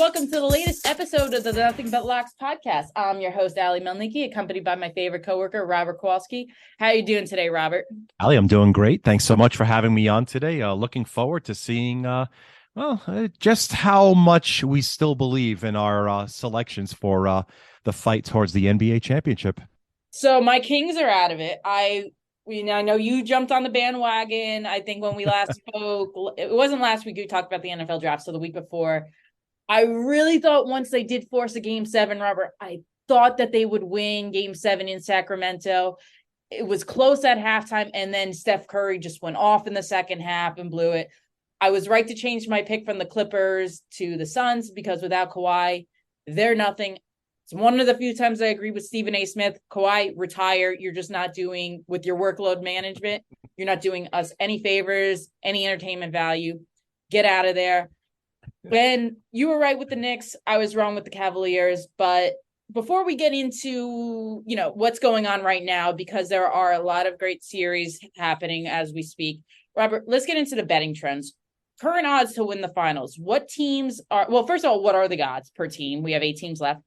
welcome to the latest episode of the Nothing But Locks podcast. I'm your host, Ali Melnicki, accompanied by my favorite coworker, Robert Kowalski. How are you doing today, Robert? Ali, I'm doing great. Thanks so much for having me on today. Looking forward to seeing, just how much we still believe in our selections for the fight towards the NBA championship. So my Kings are out of it. I know you jumped on the bandwagon. I think when we last spoke, it wasn't last week we talked about the NFL draft, so the week before. I really thought once they did force a Game 7, Robert, I thought that they would win Game 7 in Sacramento. It was close at halftime, and then Steph Curry just went off in the second half and blew it. I was right to change my pick from the Clippers to the Suns because without Kawhi, they're nothing. It's one of the few times I agree with Stephen A. Smith. Kawhi, retire. You're just not doing, with your workload management, you're not doing us any favors, any entertainment value. Get out of there. And you were right with the Knicks. I was wrong with the Cavaliers. But before we get into, what's going on right now, because there are a lot of great series happening as we speak, Robert, let's get into the betting trends. Current odds to win the finals. What teams are, well, first of all, what are the odds per team? We have 8 teams left.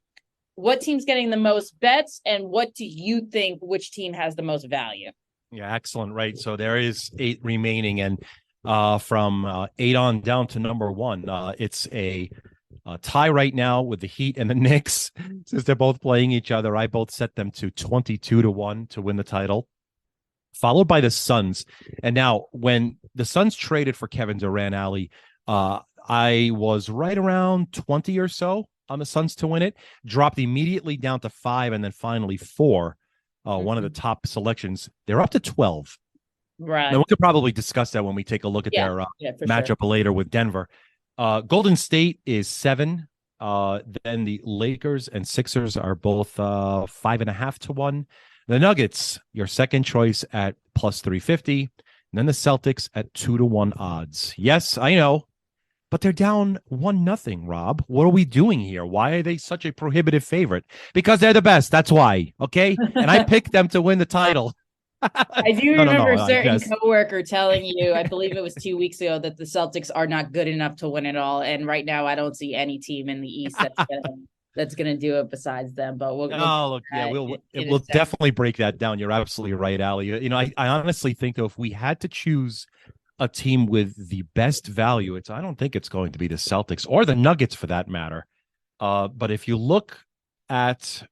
What team's getting the most bets, and what do you think which team has the most value? Yeah, excellent. Right. So there is 8 remaining, and from 8 on down to number 1, it's a tie right now with the Heat and the Knicks. Since they're both playing each other, I both set them to 22-1 to win the title, followed by the Suns. And now when the Suns traded for Kevin Durant, Ali, I was right around 20 or so on the Suns to win it, dropped immediately down to 5, and then finally 4, one of the top selections. They're up to 12. Right. Now, we could probably discuss that when we take a look at their matchup later with Denver. Golden State is 7. Then the Lakers and Sixers are both 5.5-1. The Nuggets, your second choice at plus 350. And then the Celtics at 2-1 odds. Yes, I know, but they're down 1-0, Rob. What are we doing here? Why are they such a prohibitive favorite? Because they're the best. That's why. Okay. And I picked them to win the title. I do remember a certain coworker telling you, I believe it was 2 weeks ago, that the Celtics are not good enough to win it all. And right now, I don't see any team in the East that's gonna do it besides them. But we'll definitely break that down. You're absolutely right, Ali. I honestly think, though, if we had to choose a team with the best value, I don't think it's going to be the Celtics or the Nuggets for that matter. But if you look at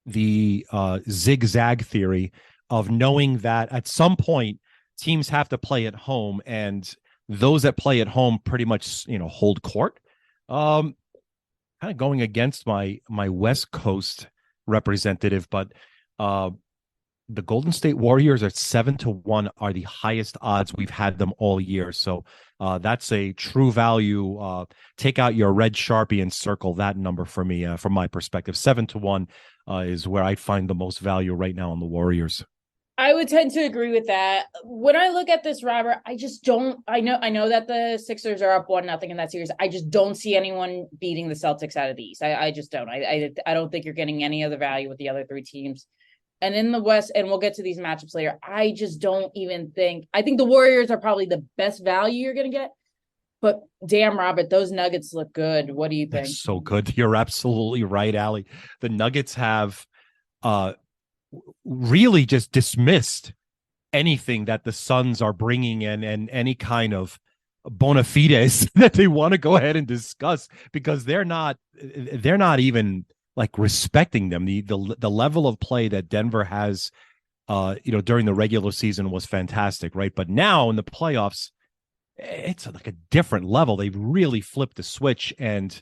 the zigzag theory of knowing that at some point teams have to play at home, and those that play at home pretty much hold court, kind of going against my West Coast representative, but the Golden State Warriors at 7-1 are the highest odds we've had them all year. So that's a true value. Take out your red Sharpie and circle that number for me. From my perspective, 7-1 is where I find the most value right now on the Warriors. I would tend to agree with that. When I look at this, Robert, I just don't. I know that the Sixers are up 1-0 in that series. I just don't see anyone beating the Celtics out of the East. I just don't. I don't think you're getting any other value with the other 3 teams. And in the West, and we'll get to these matchups later, I just don't even think. I think the Warriors are probably the best value you're going to get. But damn, Robert, those Nuggets look good. What do you think? That's so good. You're absolutely right, Ali. The Nuggets have really just dismissed anything that the Suns are bringing in, and any kind of bona fides that they want to go ahead and discuss, because they're not even like respecting them. The level of play that Denver has during the regular season was fantastic, right? But now in the playoffs, it's like a different level. They've really flipped the switch. And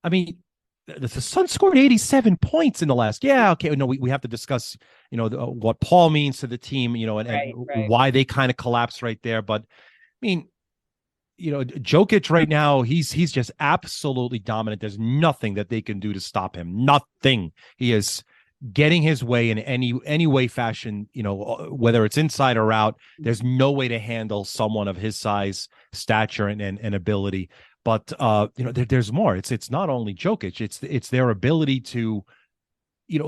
I mean, the Suns scored 87 points in the last. Yeah, okay. No, we have to discuss, what Paul means to the team, and why they kind of collapsed right there. But I mean, Jokic right now, he's just absolutely dominant. There's nothing that they can do to stop him. Nothing. He is getting his way in any way, fashion, whether it's inside or out. There's no way to handle someone of his size, stature, and ability. But there's more. It's not only Jokic. It's their ability to,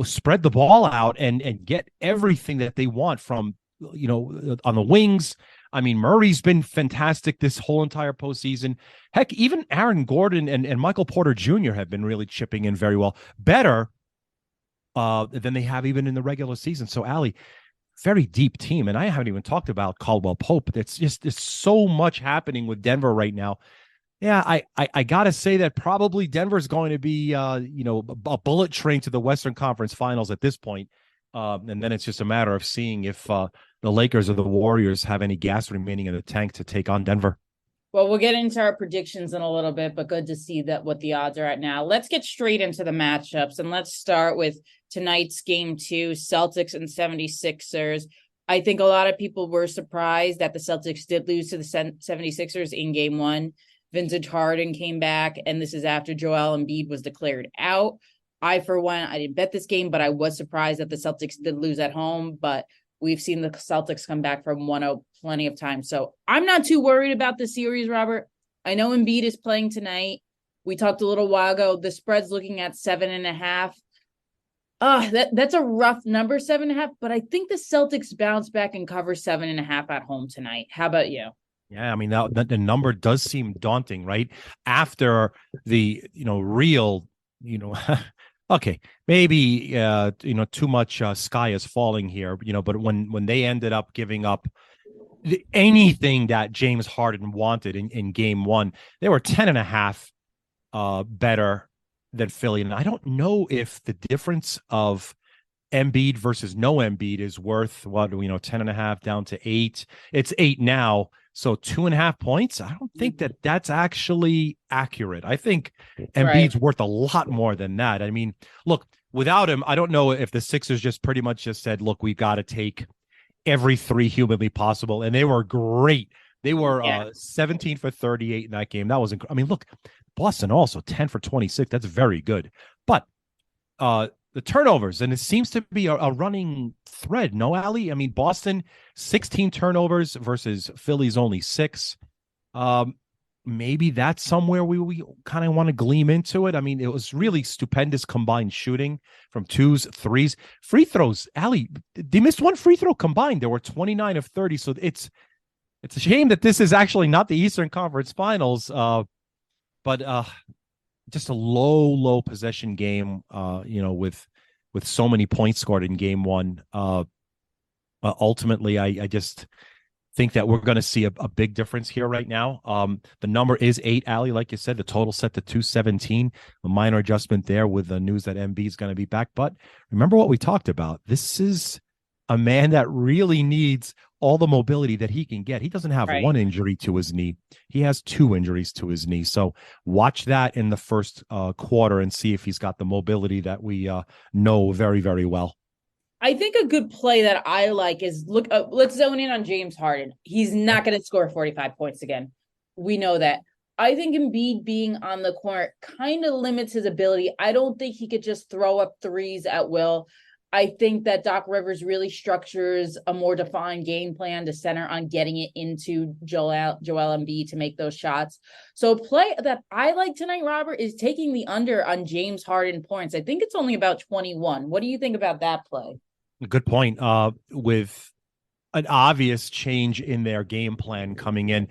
spread the ball out and get everything that they want from, on the wings, I mean, Murray's been fantastic this whole entire postseason. Heck, even Aaron Gordon and Michael Porter Jr. have been really chipping in very well. Better than they have even in the regular season. So, Allie, very deep team. And I haven't even talked about Caldwell Pope. There's so much happening with Denver right now. Yeah, I gotta say that probably Denver's going to be a bullet train to the Western Conference Finals at this point. And then it's just a matter of seeing if the Lakers or the Warriors have any gas remaining in the tank to take on Denver. Well, we'll get into our predictions in a little bit, but good to see that what the odds are at now. Let's get straight into the matchups, and let's start with tonight's game 2, Celtics and 76ers. I think a lot of people were surprised that the Celtics did lose to the 76ers in game 1. Vintage Harden came back, and this is after Joel Embiid was declared out. I, for one, I didn't bet this game, but I was surprised that the Celtics did lose at home, but we've seen the Celtics come back from 1-0 plenty of times. So I'm not too worried about the series, Robert. I know Embiid is playing tonight. We talked a little while ago. The spread's looking at 7.5. That's a rough number, 7.5, but I think the Celtics bounce back and cover 7.5 at home tonight. How about you? Yeah, I mean, the number does seem daunting, right? After the, real, okay, maybe, too much sky is falling here, but when they ended up giving up anything that James Harden wanted in game 1, they were 10.5 better than Philly. And I don't know if the difference of Embiid versus no Embiid is worth 10.5 down to 8. It's 8 now. So 2.5 points. I don't think that's actually accurate. I think Embiid's worth a lot more than that. I mean, look, without him, I don't know if the Sixers just pretty much just said, look, we got to take every 3 humanly possible. And they were great. They were 17 for 38 in that game. That was I mean, look, Boston also 10 for 26. That's very good. But the turnovers, and it seems to be a running thread. No, Allie? I mean, Boston, 16 turnovers versus Philly's only 6. Maybe that's somewhere we kind of want to gleam into it. I mean, it was really stupendous combined shooting from 2s, 3s. Free throws, Allie, they missed 1 free throw combined. There were 29 of 30. So it's a shame that this is actually not the Eastern Conference Finals, but just a low possession game, with so many points scored in game 1. Ultimately, I just think that we're going to see a big difference here right now. The number is 8, Allie, like you said, the total set to 217, a minor adjustment there with the news that MB is going to be back. But remember what we talked about. This is a man that really needs all the mobility that he can get. He doesn't have 1 injury to his knee. He has 2 injuries to his knee. So watch that in the first quarter and see if he's got the mobility that we know very, very well. I think a good play that I like is let's zone in on James Harden. He's not going to score 45 points again. We know that. I think Embiid being on the court kind of limits his ability. I don't think he could just throw up threes at will. I think that Doc Rivers really structures a more defined game plan to center on getting it into Joel Embiid to make those shots. So a play that I like tonight, Robert, is taking the under on James Harden points. I think it's only about 21. What do you think about that play? Good point. With an obvious change in their game plan coming in,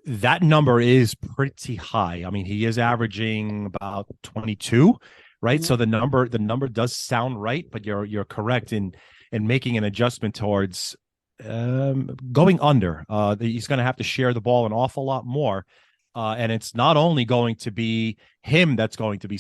that number is pretty high. I mean, he is averaging about 22. Right. Mm-hmm. So the number does sound right, but you're correct in making an adjustment towards going under. He's going to have to share the ball an awful lot more. And it's not only going to be him that's going to be,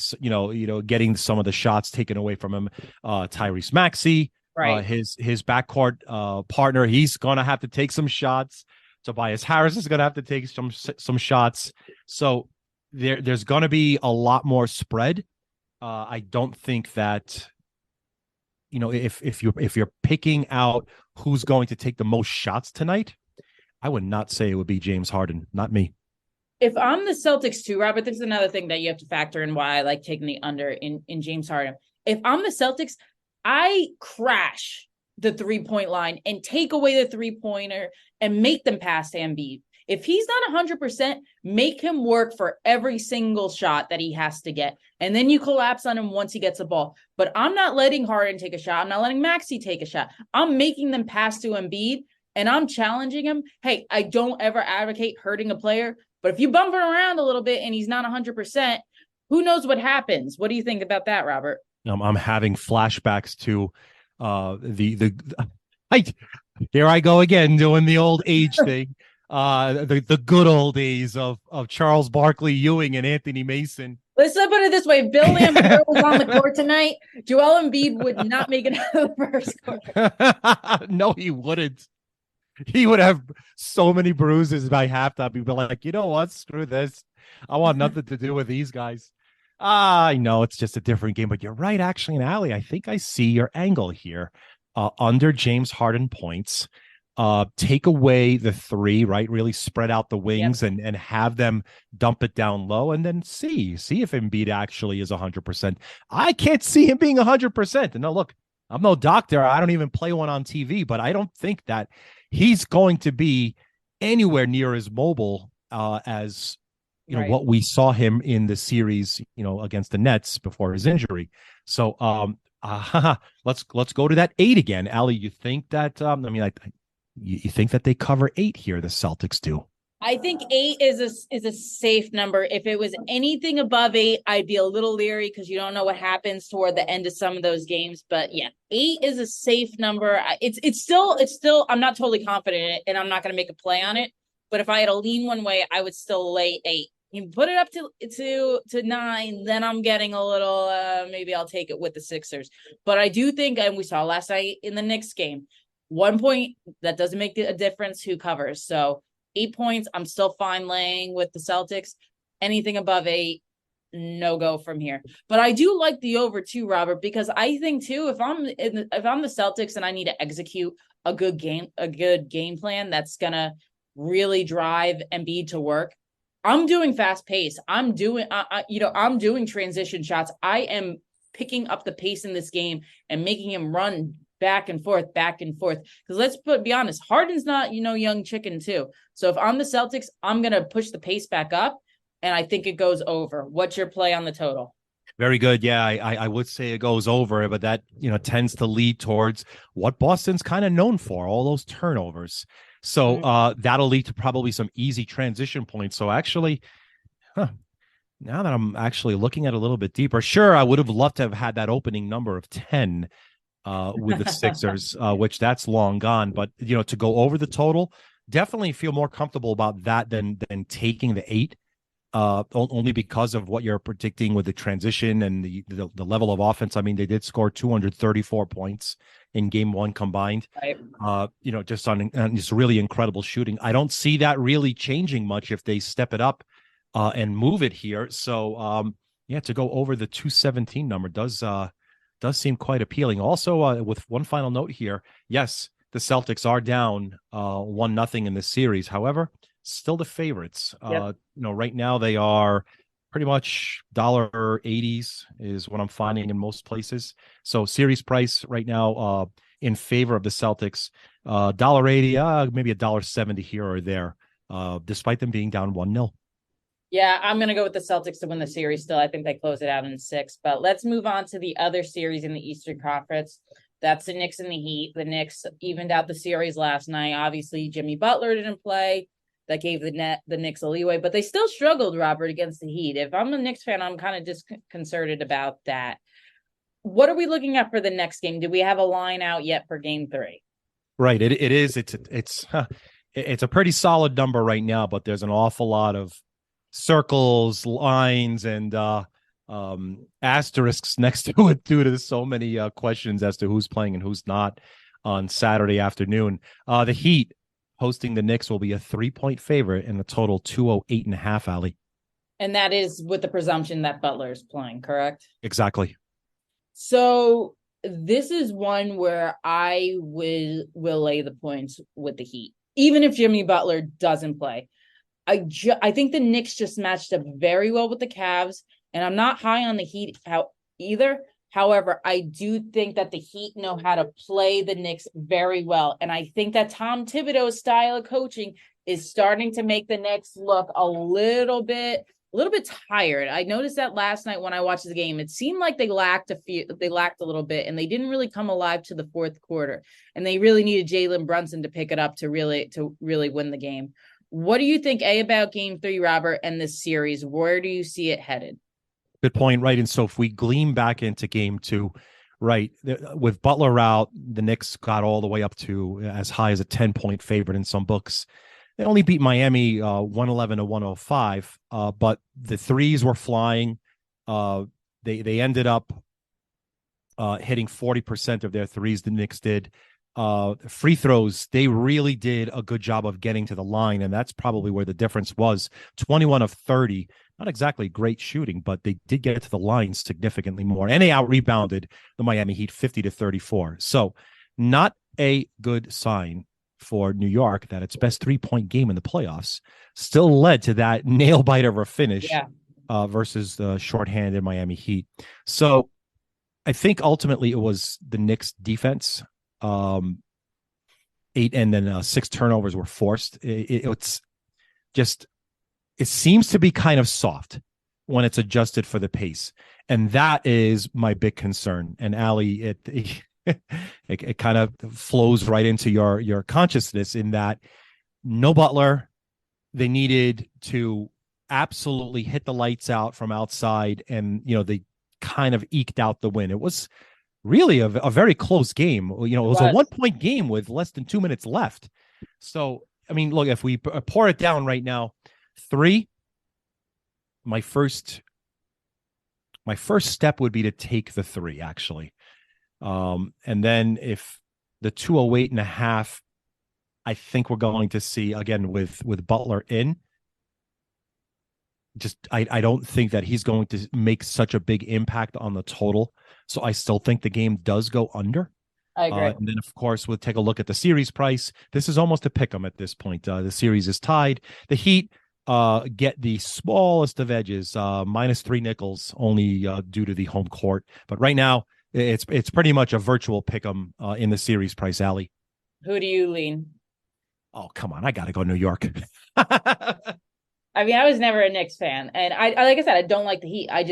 getting some of the shots taken away from him. Tyrese Maxey, his backcourt partner, he's going to have to take some shots. Tobias Harris is going to have to take some shots. So there's going to be a lot more spread. I don't think that, if you're picking out who's going to take the most shots tonight, I would not say it would be James Harden, not me. If I'm the Celtics too, Robert, this is another thing that you have to factor in why I like taking the under in James Harden. If I'm the Celtics, I crash the 3-point line and take away the 3-pointer and make them pass Embiid. If he's not 100%, make him work for every single shot that he has to get. And then you collapse on him once he gets the ball. But I'm not letting Harden take a shot. I'm not letting Maxey take a shot. I'm making them pass to Embiid. and I'm challenging him, hey, I don't ever advocate hurting a player, but if you bump him around a little bit and he's not 100%, who knows what happens? What do you think about that, Robert? I'm having flashbacks to the I here I go again doing the old age thing. The good old days of Charles Barkley Ewing and Anthony Mason. Let's put it this way: Bill Laimbeer was on the court tonight. Joel Embiid would not make it out of the first quarter. No, he wouldn't. He would have so many bruises by halftime. He'd be like, you know what? Screw this. I want nothing to do with these guys. I know it's just a different game, but you're right, actually. And Allie, I think I see your angle here. Under James Harden points, take away the three, right? Really spread out the wings and have them dump it down low, and then see if Embiid actually is 100%. I can't see him being 100%. And now look, I'm no doctor. I don't even play one on TV, but I don't think that he's going to be anywhere near as mobile as what we saw him in the series, against the Nets before his injury. So let's go to that 8 again. Allie, you think that you think that they cover 8 here, the Celtics do? I think 8 is a safe number. If it was anything above 8, I'd be a little leery because you don't know what happens toward the end of some of those games. But yeah, 8 is a safe number. It's still I'm not totally confident in it, and I'm not going to make a play on it. But if I had to lean one way, I would still lay 8. You put it up to 9, then I'm getting a little maybe I'll take it with the Sixers. But I do think, and we saw last night in the Knicks game, 1 point that doesn't make a difference who covers. So 8 points, I'm still fine laying with the Celtics. Anything above 8, no go from here. But I do like the over too, Robert, because I think too, if I'm the Celtics and I need to execute a good game plan that's gonna really drive Embiid to work, I'm doing fast pace. I'm doing transition shots. I am picking up the pace in this game and making him run back and forth. Because be honest, Harden's not, young chicken too. So if I'm the Celtics, I'm going to push the pace back up, and I think it goes over. What's your play on the total? Very good. Yeah, I would say it goes over, but that, tends to lead towards what Boston's kind of known for, all those turnovers. So that'll lead to probably some easy transition points. So actually, now that I'm actually looking at it a little bit deeper, sure, I would have loved to have had that opening number of 10 with the Sixers, which that's long gone. But, to go over the total, definitely feel more comfortable about that than taking the 8. Only because of what you're predicting with the transition and the level of offense. I mean, they did score 234 points in game 1 combined, right. Just on just really incredible shooting. I don't see that really changing much if they step it up and move it here. So, to go over the 217 number does seem quite appealing. Also, with one final note here, yes, the Celtics are down 1-0 in this series. However, still the favorites. Right now they are pretty much $1.80s is what I'm finding in most places. So series price right now in favor of the Celtics, $1.80, maybe $1.70 here or there, despite them being down 1-0. Yeah, I'm going to go with the Celtics to win the series still. I think they close it out in 6. But let's move on to the other series in the Eastern Conference. That's the Knicks and the Heat. The Knicks evened out the series last night. Obviously, Jimmy Butler didn't play. That gave the Knicks a leeway, but they still struggled, Robert, against the Heat. If I'm a Knicks fan, I'm kind of disconcerted about that. What are we looking at for the next game? Do we have a line out yet for game 3? Right. It is. It's a pretty solid number right now, but there's an awful lot of circles, lines, and asterisks next to it due to so many questions as to who's playing and who's not on Saturday afternoon. The Heat hosting the Knicks will be a 3-point favorite in the total 208.5, Allie. And that is with the presumption that Butler is playing, correct? Exactly. So this is one where I will lay the points with the Heat, even if Jimmy Butler doesn't play. I think the Knicks just matched up very well with the Cavs, and I'm not high on the Heat either. However, I do think that the Heat know how to play the Knicks very well. And I think that Tom Thibodeau's style of coaching is starting to make the Knicks look a little bit a little bit tired. I noticed that last night when I watched the game. It seemed like they lacked a little bit, and they didn't really come alive to the fourth quarter. And they really needed Jalen Brunson to pick it up to really win the game. What do you think, about game 3, Robert, and this series? Where do you see it headed? Good point, right? And so if we gleam back into game 2, right, with Butler out, the Knicks got all the way up to as high as a 10-point favorite in some books. They only beat Miami 111 to 105, but the threes were flying. They ended up hitting 40% of their threes. The Knicks did. Free throws, they really did a good job of getting to the line, and that's probably where the difference was. 21 of 30, not exactly great shooting, but they did get to the line significantly more, and they out-rebounded the Miami Heat 50 to 34. So not a good sign for New York that its best 3-point game in the playoffs still led to that nail-biter of a finish versus the shorthanded Miami Heat. So I think ultimately it was the Knicks defense. 8 and then 6 turnovers were forced. It's just, it seems to be kind of soft when it's adjusted for the pace. And that is my big concern. And Allie, it kind of flows right into your consciousness in that no Butler. They needed to absolutely hit the lights out from outside, and they kind of eked out the win. It was really a very close game. It was a 1-point game with less than 2 minutes left. So, I mean, look, if we pour it down right now, 3, my first step would be to take the 3, actually. And then if the 208.5, I think we're going to see again with Butler in. Just I don't think that he's going to make such a big impact on the total. So I still think the game does go under. I agree. And then, of course, we'll take a look at the series price. This is almost a pick 'em at this point. The series is tied. The Heat get the smallest of edges, -3 nickels, only due to the home court. But right now, it's pretty much a virtual pick 'em in the series price, Allie. Who do you lean? Oh, come on. I got to go New York. I mean, I was never a Knicks fan, and I like I said, I don't like the Heat. I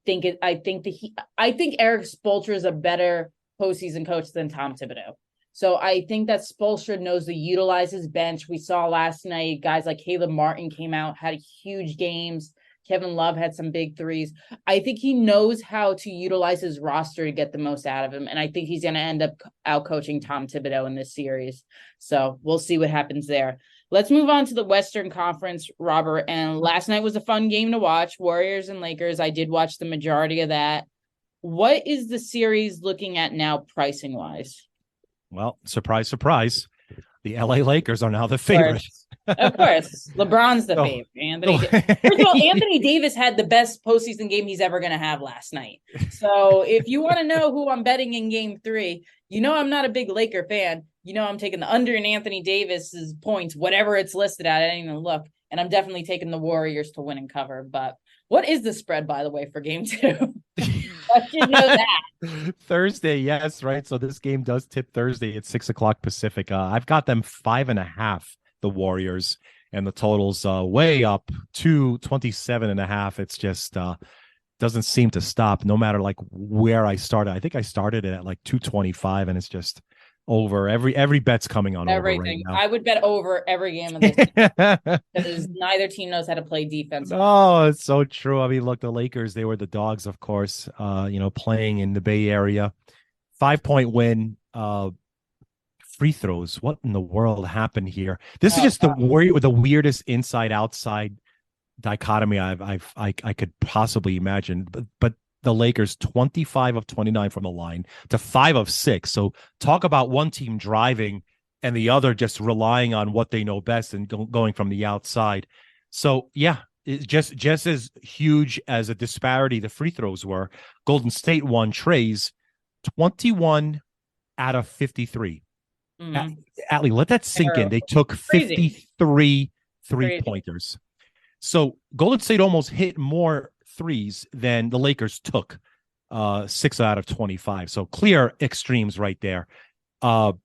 think the Heat. I think Eric Spoelstra is a better postseason coach than Tom Thibodeau. So I think that Spoelstra knows to utilize his bench. We saw last night guys like Caleb Martin came out, had huge games. Kevin Love had some big threes. I think he knows how to utilize his roster to get the most out of him, and I think he's going to end up out coaching Tom Thibodeau in this series. So we'll see what happens there. Let's move on to the Western Conference, Robert. And last night was a fun game to watch, Warriors and Lakers. I did watch the majority of that. What is the series looking at now pricing-wise? Well, surprise, surprise. The LA Lakers are now the favorite. Of course. LeBron's the favorite. First of all, Anthony Davis had the best postseason game he's ever going to have last night. So if you want to know who I'm betting in game 3, I'm not a big Laker fan. I'm taking the under in Anthony Davis's points, whatever it's listed at. I didn't even look. And I'm definitely taking the Warriors to win and cover. But what is the spread, by the way, for game 2? I should know that. Thursday, yes, right. So this game does tip Thursday at 6:00 Pacific. I've got them 5.5, the Warriors, and the total's way up to 27.5. It's just doesn't seem to stop, no matter like where I started. I think I started it at like 225, and it's just over. Every bet's coming on everything. Over right now. I would bet over every game of this because neither team knows how to play defense. Oh, it's so true. I mean, look, the Lakers, they were the dogs, of course, playing in the Bay Area. 5-point win. Free throws. What in the world happened here? This is just the weirdest inside-outside dichotomy I could possibly imagine. But the Lakers 25 of 29 from the line to 5 of 6. So talk about one team driving and the other just relying on what they know best and going from the outside. So yeah, it's just as huge as a disparity the free throws were. Golden State won Trey's 21 out of 53. Mm-hmm. Allie, let that sink in. They took 53 three-pointers. So Golden State almost hit more threes than the Lakers took, 6 out of 25. So clear extremes right there. But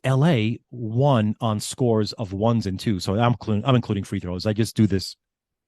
LA won on scores of 1s and 2s. So I'm including free throws. I just do this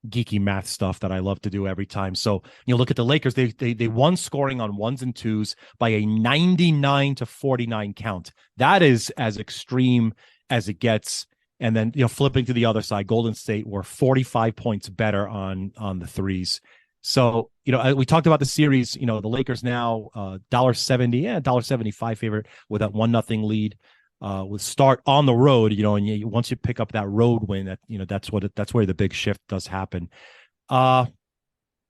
geeky math stuff that I love to do every time. So you look at the Lakers, they won scoring on ones and twos by a 99-49 count. That is as extreme as it gets. And then flipping to the other side, Golden State were 45 points better on the threes. So we talked about the series. The Lakers now $1.70 favorite with that 1-0 lead. With start on the road, and once you pick up that road win, that's where the big shift does happen. I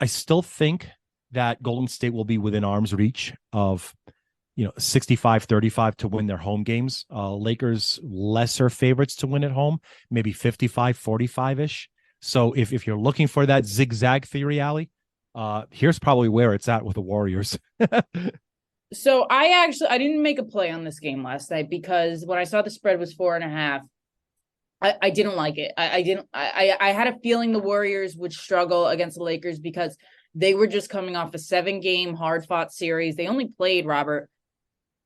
still think that Golden State will be within arm's reach of 65-35 to win their home games. Lakers lesser favorites to win at home, maybe 55-45 ish. So if you're looking for that zigzag theory, Allie, here's probably where it's at with the Warriors. So I didn't make a play on this game last night because when I saw the spread was 4.5, I didn't like it. I had a feeling the Warriors would struggle against the Lakers because they were just coming off a 7-game hard fought series. They only played, Robert,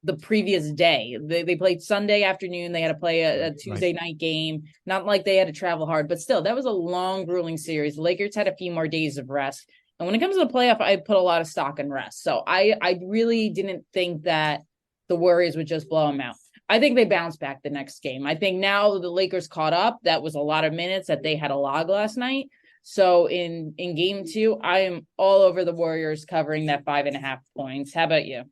the previous day. They played Sunday afternoon. They had to play a Tuesday night game. Not like they had to travel hard, but still, that was a long, grueling series. The Lakers had a few more days of rest. And when it comes to the playoff, I put a lot of stock in rest. So I really didn't think that the Warriors would just blow them out. I think they bounce back the next game. I think now the Lakers caught up. That was a lot of minutes that they had a log last night. So in game 2, I am all over the Warriors covering that 5.5 points. How about you?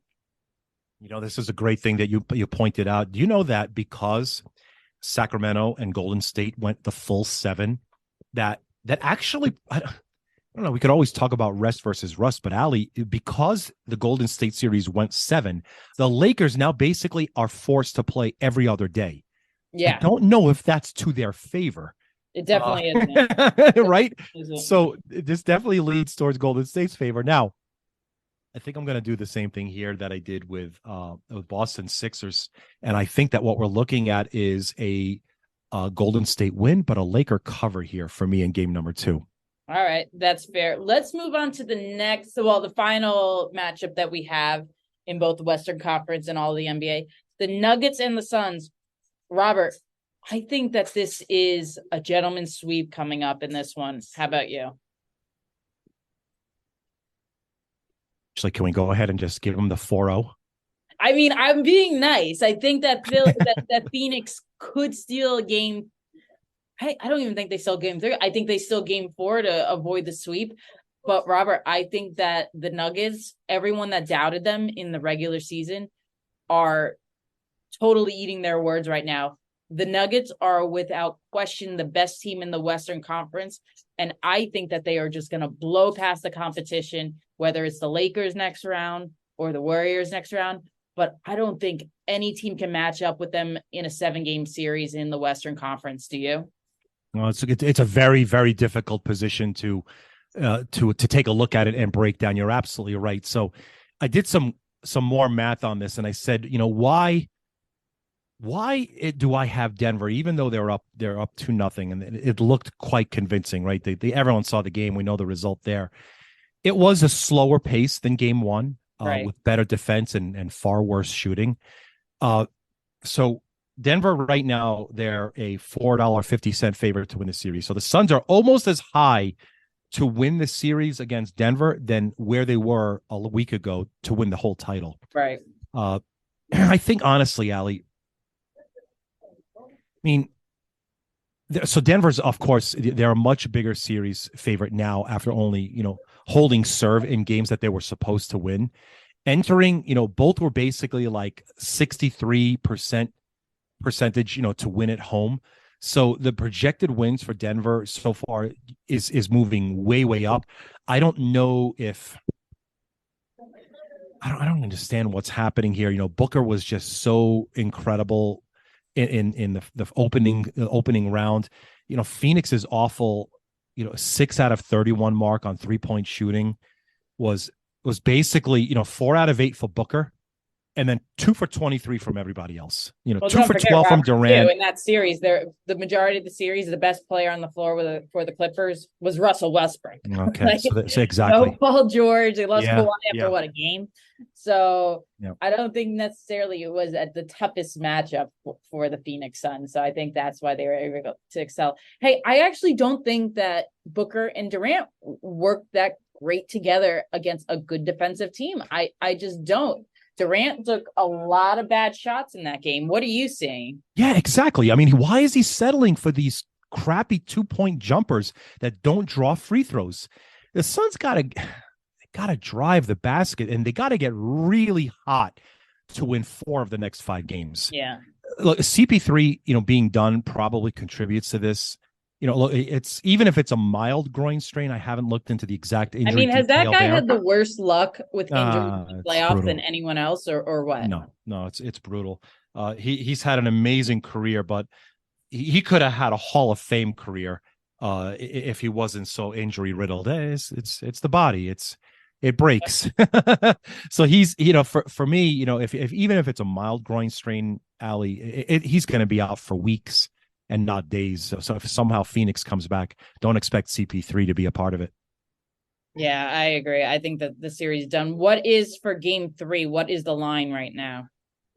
This is a great thing that you pointed out. Do you know that because Sacramento and Golden State went the full 7, that actually, I don't know, we could always talk about rest versus rust, but Allie, because the Golden State series went 7, the Lakers now basically are forced to play every other day. Yeah. I don't know if that's to their favor. It definitely isn't. Right? So this definitely leads towards Golden State's favor. Now, I think I'm going to do the same thing here that I did with Boston Sixers. And I think that what we're looking at is a Golden State win, but a Laker cover here for me in game number 2. All right, that's fair. Let's move on to the final matchup that we have in both the Western Conference and all the NBA. The Nuggets and the Suns. Robert, I think that this is a gentleman's sweep coming up in this one. How about you? Actually, can we go ahead and just give them the 4-0? I mean, I'm being nice. I think that that Phoenix could steal a game. I don't even think they still game 3. I think they still game 4 to avoid the sweep. But Robert, I think that the Nuggets, everyone that doubted them in the regular season, are totally eating their words right now. The Nuggets are without question the best team in the Western Conference. And I think that they are just going to blow past the competition, whether it's the Lakers next round or the Warriors next round. But I don't think any team can match up with them in a 7-game series in the Western Conference. Do you? Well, it's a very, very difficult position to take a look at it and break down. You're absolutely right. So I did some more math on this, and I said, why do I have Denver, even though they're up 2-0, and it looked quite convincing, right? Everyone saw the game. We know the result there. It was a slower pace than game 1, right, with better defense and far worse shooting. So Denver right now, they're a $4.50 favorite to win the series. So the Suns are almost as high to win the series against Denver than where they were a week ago to win the whole title. Right. I think honestly, Allie, I mean, so Denver's, of course, they're a much bigger series favorite now after only, holding serve in games that they were supposed to win. Entering, both were basically like 63% percentage, to win at home. So the projected wins for Denver so far is moving way, way up. I don't know if I don't understand what's happening here. Booker was just so incredible in the opening round. Phoenix is awful. 6 out of 31 mark on 3-point shooting was basically 4 out of 8 for Booker and then 2 for 23 from everybody else. Well, 2 don't for forget 12 from Robert, too. Durant. In that series, the majority of the series, the best player on the floor for the Clippers was Russell Westbrook. Okay, Like, so exactly. no Paul George. They lost Yeah, Kawhi after yeah, what, a game? So yeah. I don't think necessarily it was at the toughest matchup for the Phoenix Suns. So I think that's why they were able to excel. Hey, I actually don't think that Booker and Durant worked that great together against a good defensive team. I just don't. Durant took a lot of bad shots in that game. What are you seeing? Yeah, exactly. I mean, why is he settling for these crappy 2-point jumpers that don't draw free throws? The Suns gotta drive the basket, and they gotta get really hot to win 4 of the next 5 games. Yeah. Look, CP3, being done probably contributes to this. Look, it's even if it's a mild groin strain, I haven't looked into the exact injury. I mean, has that guy there. had the worst luck with injuries in the playoffs than anyone else, or what? No, it's brutal. He's had an amazing career, but he could have had a Hall of Fame career if he wasn't so injury riddled. It's the body. It breaks. So he's, for me, if even if it's a mild groin strain, Allie, he's going to be out for weeks and not days. So if somehow Phoenix comes back, don't expect CP3 to be a part of it. Yeah, I agree. I think that the series is done. What is for game 3? What is the line right now?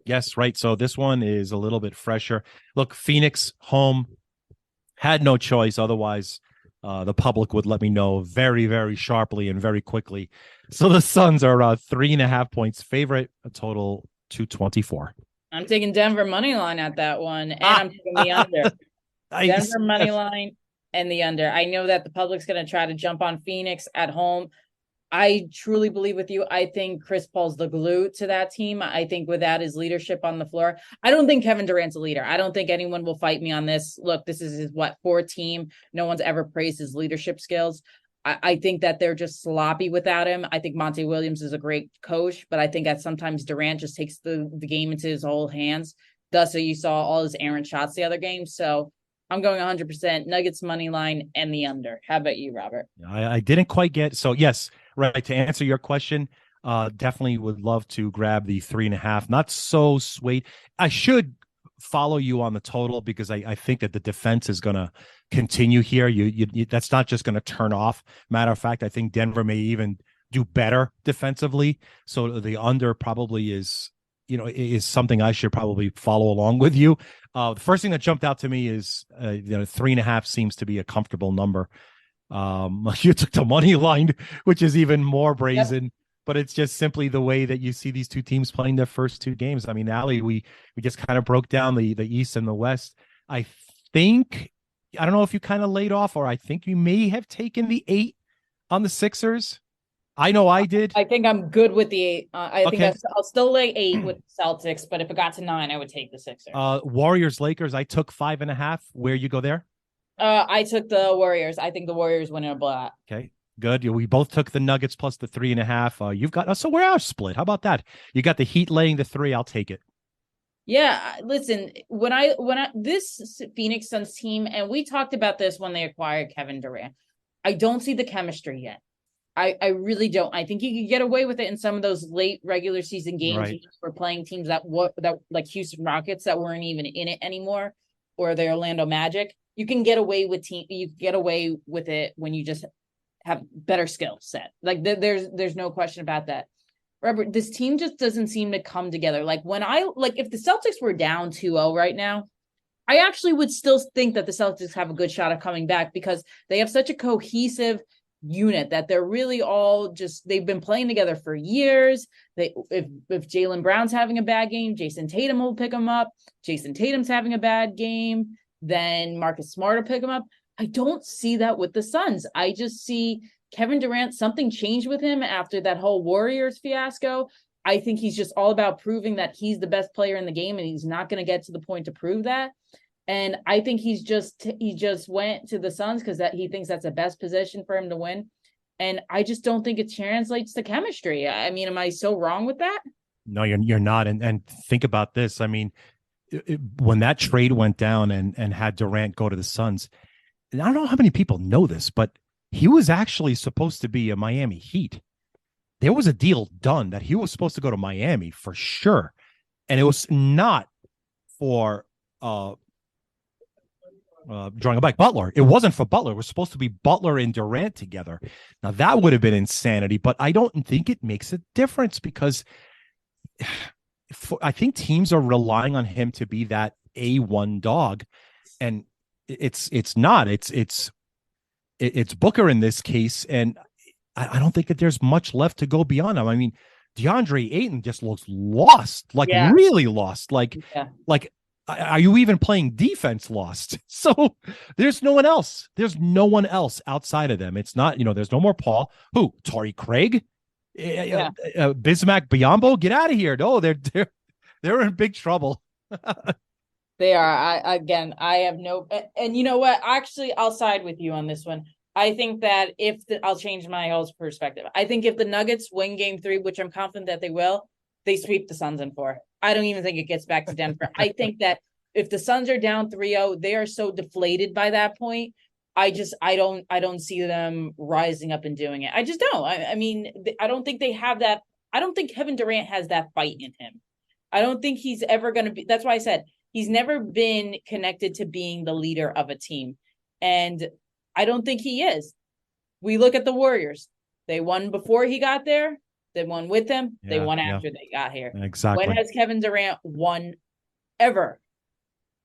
Yes, right. So this one is a little bit fresher. Look, Phoenix home, had no choice. Otherwise, the public would let me know very, very sharply and very quickly. So the Suns are 3.5 points favorite, a total 224. I'm taking Denver money line at that one, and I'm taking the under. Denver money line and the under. I know that the public's going to try to jump on Phoenix at home. I truly believe with you. I think Chris Paul's the glue to that team. I think without his leadership on the floor, I don't think Kevin Durant's a leader. I don't think anyone will fight me on this. Look, this is his fourth team. No one's ever praised his leadership skills. I think that they're just sloppy without him. I think Monty Williams is a great coach, but I think that sometimes Durant just takes the game into his whole hands. Thus, so you saw all his errant shots the other game. So I'm going 100% Nuggets money line and the under. How about you, Robert? I didn't quite get. So yes, right. To answer your question, definitely would love to grab the 3.5. Not so swayed. I should follow you on the total because I think that the defense is going to continue here. You that's not just going to turn off. Matter of fact, I think Denver may even do better defensively. So the under probably is something I should probably follow along with you. The first thing that jumped out to me is 3.5 seems to be a comfortable number. You took the money line, which is even more brazen. Yep. But it's just simply the way that you see these two teams playing their first 2 games. I mean, Allie, we just kind of broke down the East and the West. I don't know if you kind of laid off, or I think you may have taken the 8 on the Sixers. I know I did. I think I'm good with the 8. I think I'll still lay 8 with Celtics, but if it got to 9, I would take the Sixers. Warriors, Lakers, I took 5.5. Where you go there? I took the Warriors. I think the Warriors win in a blowout. Okay, good. We both took the Nuggets plus the 3.5. You've got so we're our split. How about that? You got the Heat laying the 3. I'll take it. Yeah, listen, when I this Phoenix Suns team, and we talked about this when they acquired Kevin Durant, I don't see the chemistry yet. I really don't. I think you could get away with it in some of those late regular season games right. For playing teams that like Houston Rockets that weren't even in it anymore, or the Orlando Magic. You can get away with it when you just have better skill set. Like there's no question about that. Robert, this team just doesn't seem to come together. Like if the Celtics were down 2-0 right now, I actually would still think that the Celtics have a good shot of coming back because they have such a cohesive unit that they're really all they've been playing together for years. If Jaylen Brown's having a bad game, Jason Tatum will pick him up. Jason Tatum's having a bad game, then Marcus Smart will pick him up. I don't see that with the Suns. I just see Kevin Durant, something changed with him after that whole Warriors fiasco. I think he's just all about proving that he's the best player in the game, and he's not going to get to the point to prove that. And I think he just went to the Suns because that he thinks that's the best position for him to win. And I just don't think it translates to chemistry. I mean, am I so wrong with that? No, you're not. And think about this. I mean, when that trade went down and had Durant go to the Suns, I don't know how many people know this, but he was actually supposed to be a Miami Heat. there was a deal done that he was supposed to go to Miami for sure. And it was not for drawing a blank, Butler. It wasn't for Butler. It was supposed to be Butler and Durant together. Now that would have been insanity, but I don't think it makes a difference because I think teams are relying on him to be that A1 dog, and it's not. It's Booker in this case, and I don't think that there's much left to go beyond him. I mean, DeAndre Ayton just looks lost, like really lost. Like are you even playing defense lost? So there's no one else. There's no one else outside of them. It's not, there's no more Paul. Who? Torrey Craig? Bismack Biyombo? Get out of here. No, they're in big trouble. They are. I have no, and you know what? Actually, I'll side with you on this one. I think that I'll change my whole perspective. I think if the Nuggets win game 3, which I'm confident that they will, they sweep the Suns in 4. I don't even think it gets back to Denver. I think that if the Suns are down 3-0, they are so deflated by that point. I don't see them rising up and doing it. I just don't. I mean, I don't think they have that. I don't think Kevin Durant has that fight in him. I don't think he's ever going to be. That's why I said he's never been connected to being the leader of a team. And I don't think he is. We look at the Warriors. They won before he got there. They won with him. They won after they got here. Exactly. When has Kevin Durant won ever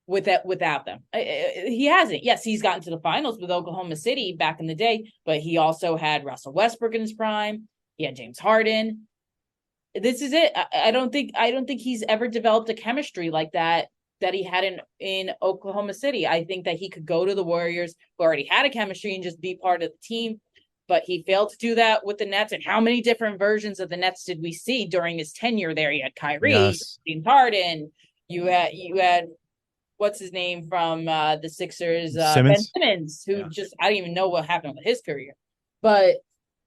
without them? He hasn't. Yes, he's gotten to the finals with Oklahoma City back in the day, but he also had Russell Westbrook in his prime. He had James Harden. This is it. I don't think he's ever developed a chemistry like that he had in Oklahoma City. I think that he could go to the Warriors, who already had a chemistry, and just be part of the team. But he failed to do that with the Nets. And how many different versions of the Nets did we see during his tenure there? You had Kyrie, James Harden. You had what's his name from the Sixers, Ben Simmons, who just I don't even know what happened with his career. But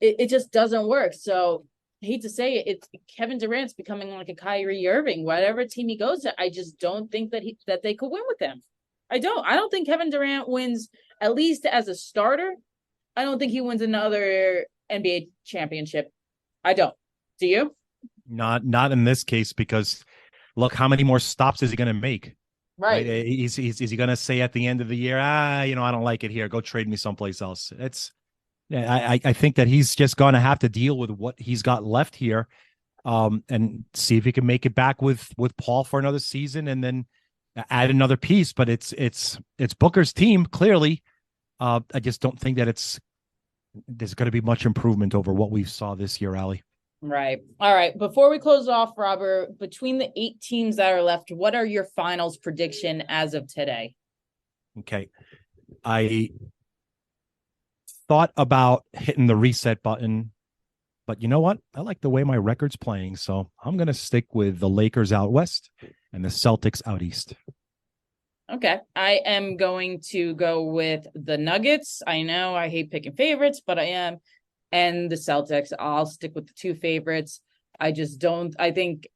it just doesn't work. So I hate to say it, it's Kevin Durant's becoming like a Kyrie Irving. Whatever team he goes to, I just don't think that they could win with him. I don't think Kevin Durant wins, at least as a starter. I don't think he wins another NBA championship. I don't. Do you? Not in this case, because look, how many more stops is he going to make? Right. Is he going to say at the end of the year, I don't like it here. Go trade me someplace else. I think that he's just going to have to deal with what he's got left here, and see if he can make it back with Paul for another season, and then add another piece. But it's Booker's team, clearly. I just don't think that there's going to be much improvement over what we saw this year, Allie. Right. All right. Before we close off, Robert, between the 8 teams that are left, what are your finals prediction as of today? Okay. I thought about hitting the reset button, but you know what? I like the way my record's playing, so I'm going to stick with the Lakers out west and the Celtics out east. Okay. I am going to go with the Nuggets. I know I hate picking favorites, but I am. And the Celtics. I'll stick with the 2 favorites. I think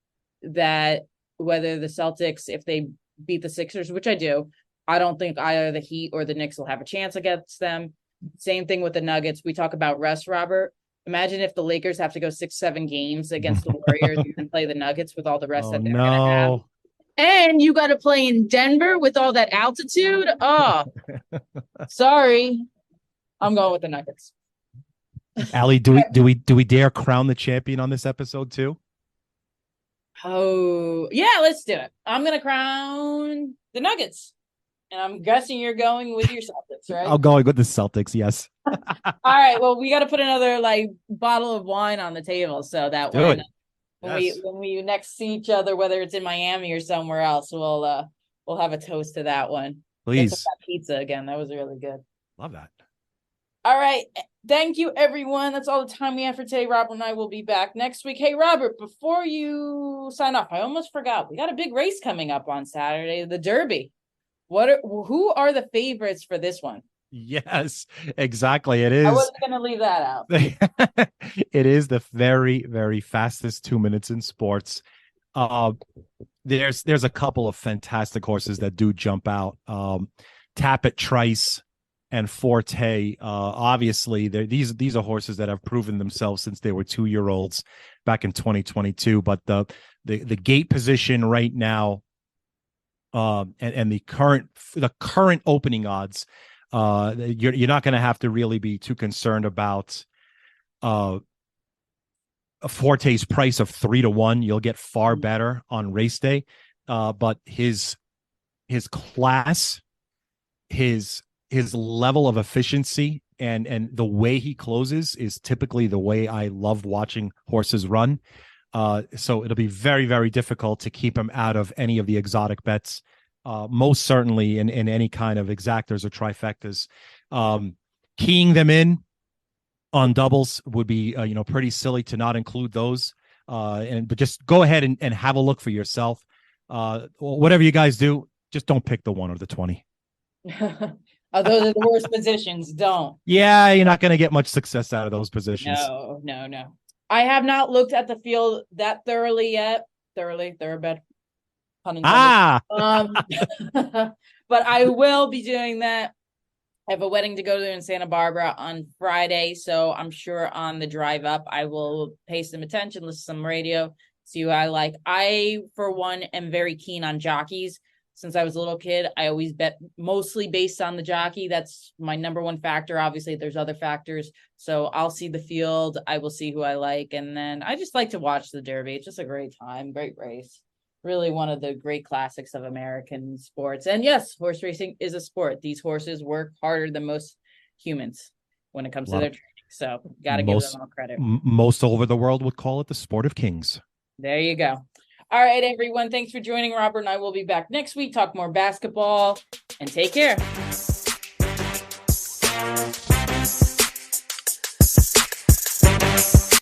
that whether the Celtics, if they beat the Sixers, which I do, I don't think either the Heat or the Knicks will have a chance against them. Same thing with the Nuggets. We talk about rest, Robert. Imagine if the Lakers have to go 6-7 games against the Warriors and play the Nuggets with all the rest that they're going to have. And you got to play in Denver with all that altitude. Oh, sorry. I'm going with the Nuggets. Allie, do we dare crown the champion on this episode too? Oh, yeah, let's do it. I'm going to crown the Nuggets. And I'm guessing you're going with your Celtics, right? I'm going with the Celtics, yes. All right. Well, we got to put another bottle of wine on the table so that when we next see each other, whether it's in Miami or somewhere else, we'll have a toast to that one. Please. Pizza again. That was really good. Love that. All right. Thank you, everyone. That's all the time we have for today. Robert and I will be back next week. Hey, Robert, before you sign off, I almost forgot. We got a big race coming up on Saturday, the Derby. Who are the favorites for this one? Yes, exactly. It is. I wasn't going to leave that out. It is the very, very fastest 2 minutes in sports. There's a couple of fantastic horses that do jump out. Tappet Trice and Forte. Obviously, these are horses that have proven themselves since they were 2-year-olds back in 2022. But the gate position right now, and the current opening odds, you're not going to have to really be too concerned about a Forte's price of 3-1. You'll get far better on race day, but his class, his level of efficiency, and the way he closes is typically the way I love watching horses run. So it'll be very, very difficult to keep him out of any of the exotic bets. Most certainly in any kind of exactors or trifectas. Keying them in on doubles would be pretty silly to not include those. But just go ahead and have a look for yourself. Whatever you guys do, just don't pick the 1 or the 20. Oh, those are the worst positions. Don't. Yeah, you're not going to get much success out of those positions. No. I have not looked at the field that thoroughly yet. Thoroughbred. Pun intended. But I will be doing that. I have a wedding to go to in Santa Barbara on Friday, so I'm sure on the drive up I will pay some attention, listen to some radio, see who I like. I, for one, am very keen on jockeys. Since I was a little kid, I always bet mostly based on the jockey. That's my number one factor. Obviously, there's other factors. So I'll see the field. I will see who I like. And then I just like to watch the Derby. It's just a great time, great race. Really one of the great classics of American sports. And yes, horse racing is a sport. These horses work harder than most humans when it comes to their training. So got to give them all credit. Most over the world would call it the sport of kings. There you go. All right, everyone. Thanks for joining. Robert and I will be back next week, talk more basketball, and take care.